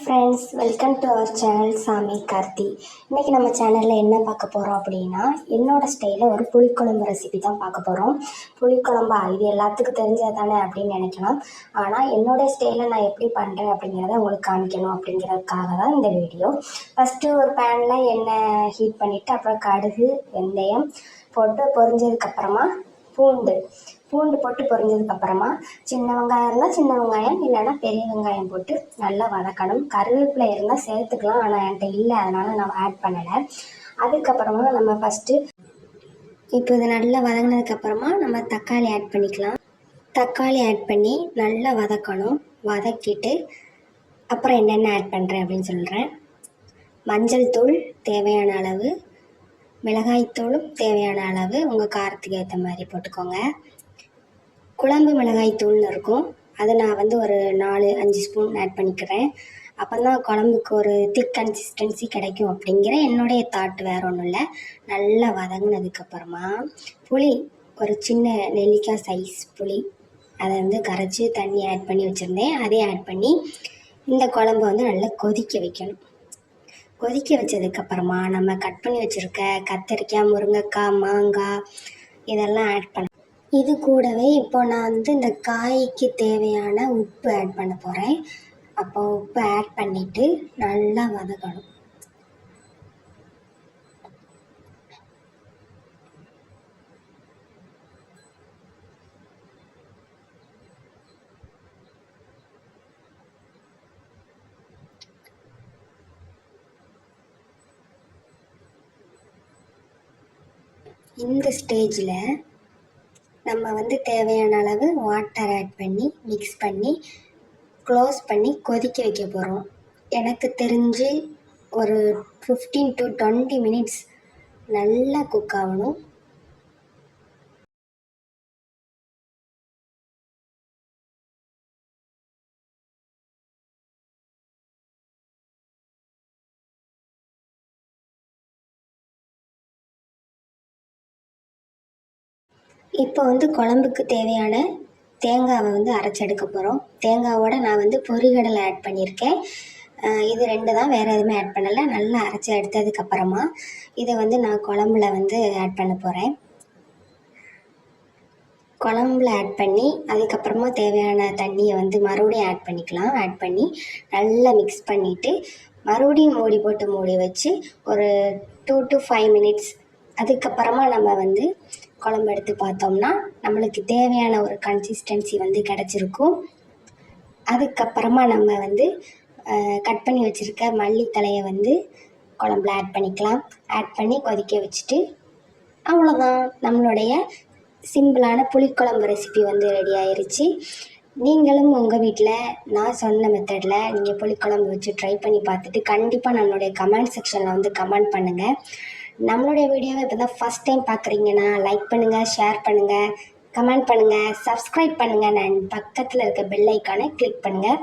Friends, welcome to our channel Sami Karthi. இன்றைக்கி நம்ம சேனலில் என்ன பார்க்க போகிறோம் அப்படின்னா, என்னோடய ஸ்டைலில் ஒரு புளிக்குழம்பு ரெசிபி தான் பார்க்க போகிறோம். புளிக்குழம்பா இது எல்லாத்துக்கும் தெரிஞ்சது தானே அப்படின்னு நினைக்கலாம். ஆனால் என்னோடய ஸ்டைலில் நான் எப்படி பண்ணுறேன் அப்படிங்கிறத உங்களுக்கு காமிக்கணும் அப்படிங்கிறதுக்காக தான் இந்த வீடியோ. ஃபஸ்ட்டு ஒரு பேனில் எண்ணெய் ஹீட் பண்ணிவிட்டு அப்புறம் கடுகு, வெந்தயம் போட்டு பொரிஞ்சதுக்கப்புறமா பூண்டு போட்டு பொரிஞ்சதுக்கப்புறமா சின்ன வெங்காயம் இருந்தால் சின்ன வெங்காயம், இல்லைன்னா பெரிய வெங்காயம் போட்டு நல்லா வதக்கணும். கருவேப்பிலை இருந்தால் சேர்த்துக்கலாம், ஆனால் என்கிட்ட இல்லை, அதனால் நான் ஆட் பண்ணலை. அதுக்கப்புறமா நம்ம ஃபஸ்ட்டு இப்போ இது நல்லா வதங்கினதுக்கப்புறமா நம்ம தக்காளி ஆட் பண்ணிக்கலாம். தக்காளி ஆட் பண்ணி நல்லா வதக்கணும். வதக்கிட்டு அப்புறம் என்னென்ன ஆட் பண்ணுறேன் அப்படின்னு சொல்கிறேன். மஞ்சள் தூள் தேவையான அளவு, மிளகாய்த்தூளும் தேவையான அளவு, உங்கள் காரத்துக்கு ஏற்ற மாதிரி போட்டுக்கோங்க. குழம்பு மிளகாய் தூள்னு இருக்கும், அதை நான் ஒரு 4-5 ஸ்பூன் ஆட் பண்ணிக்கிறேன். அப்போ தான் குழம்புக்கு ஒரு திக் கன்சிஸ்டன்சி கிடைக்கும் அப்படிங்கிற என்னுடைய தாட், வேறு ஒன்றும் இல்லை. நல்லா வதங்கினதுக்கப்புறமா புளி, ஒரு சின்ன நெல்லிக்காய் சைஸ் புளி, அதை கரைச்சி தண்ணி ஆட் பண்ணி வச்சுருந்தேன். அதையும் ஆட் பண்ணி இந்த குழம்பு நல்லா கொதிக்க வைக்கணும். கொதிக்க வச்சதுக்கப்புறமா நம்ம கட் பண்ணி வச்சுருக்க கத்திரிக்காய், முருங்கைக்காய், மாங்காய் இதெல்லாம் ஆட் பண்ண. இது கூடவே இப்போ நான் இந்த காய்க்கு தேவையான உப்பு ஆட் பண்ண போகிறேன். அப்போ உப்பு ஆட் பண்ணிவிட்டு நல்லா வதக்கணும். இந்த ஸ்டேஜில் நம்ம தேவையான அளவு வாட்டர் ஆட் பண்ணி மிக்ஸ் பண்ணி க்ளோஸ் பண்ணி கொதிக்க வைக்க போகிறோம். எனக்கு தெரிஞ்சு ஒரு 15 to 20 மினிட்ஸ் நல்லா குக் ஆகணும். இப்போ குழம்புக்கு தேவையான தேங்காவை அரைச்சி எடுக்க போகிறோம். தேங்காவோட நான் பொரிகடலை ஆட் பண்ணியிருக்கேன். இது 2 தான், வேறு எதுவுமே ஆட் பண்ணலை. நல்லா அரைச்சி எடுத்ததுக்கப்புறமா இதை நான் குழம்புல ஆட் பண்ண போகிறேன். குழம்புல ஆட் பண்ணி அதுக்கப்புறமா தேவையான தண்ணியை மறுபடியும் ஆட் பண்ணிக்கலாம். ஆட் பண்ணி நல்லா மிக்ஸ் பண்ணிவிட்டு மறுபடியும் மூடி வச்சு ஒரு 2 to 5 மினிட்ஸ் அதுக்கப்புறமா நம்ம குழம்பு எடுத்து பார்த்தோம்னா நம்மளுக்கு தேவையான ஒரு கன்சிஸ்டன்சி கிடச்சிருக்கும். அதுக்கப்புறமா நம்ம கட் பண்ணி வச்சுருக்க மல்லித்தலையை குழம்புல ஆட் பண்ணிக்கலாம். ஆட் பண்ணி கொதிக்க வச்சுட்டு அவ்வளோதான், நம்மளுடைய சிம்பிளான புளிக்குழம்பு ரெசிபி ரெடி ஆயிடுச்சு. நீங்களும் உங்கள் வீட்டில் நான் சொன்ன மெத்தடில் நீங்கள் புளிக்குழம்பு வச்சு ட்ரை பண்ணி பார்த்துட்டு கண்டிப்பாக நம்மளுடைய கமெண்ட் செக்ஷனில் கமெண்ட் பண்ணுங்கள். நம்மளுடைய வீடியோவை இப்போ தான் ஃபஸ்ட் டைம் பார்க்குறீங்கன்னா லைக் பண்ணுங்கள், ஷேர் பண்ணுங்கள், கமெண்ட் பண்ணுங்கள், சப்ஸ்கிரைப் பண்ணுங்கள், நான் பக்கத்தில் இருக்க பெல் ஐக்கானை கிளிக் பண்ணுங்கள்.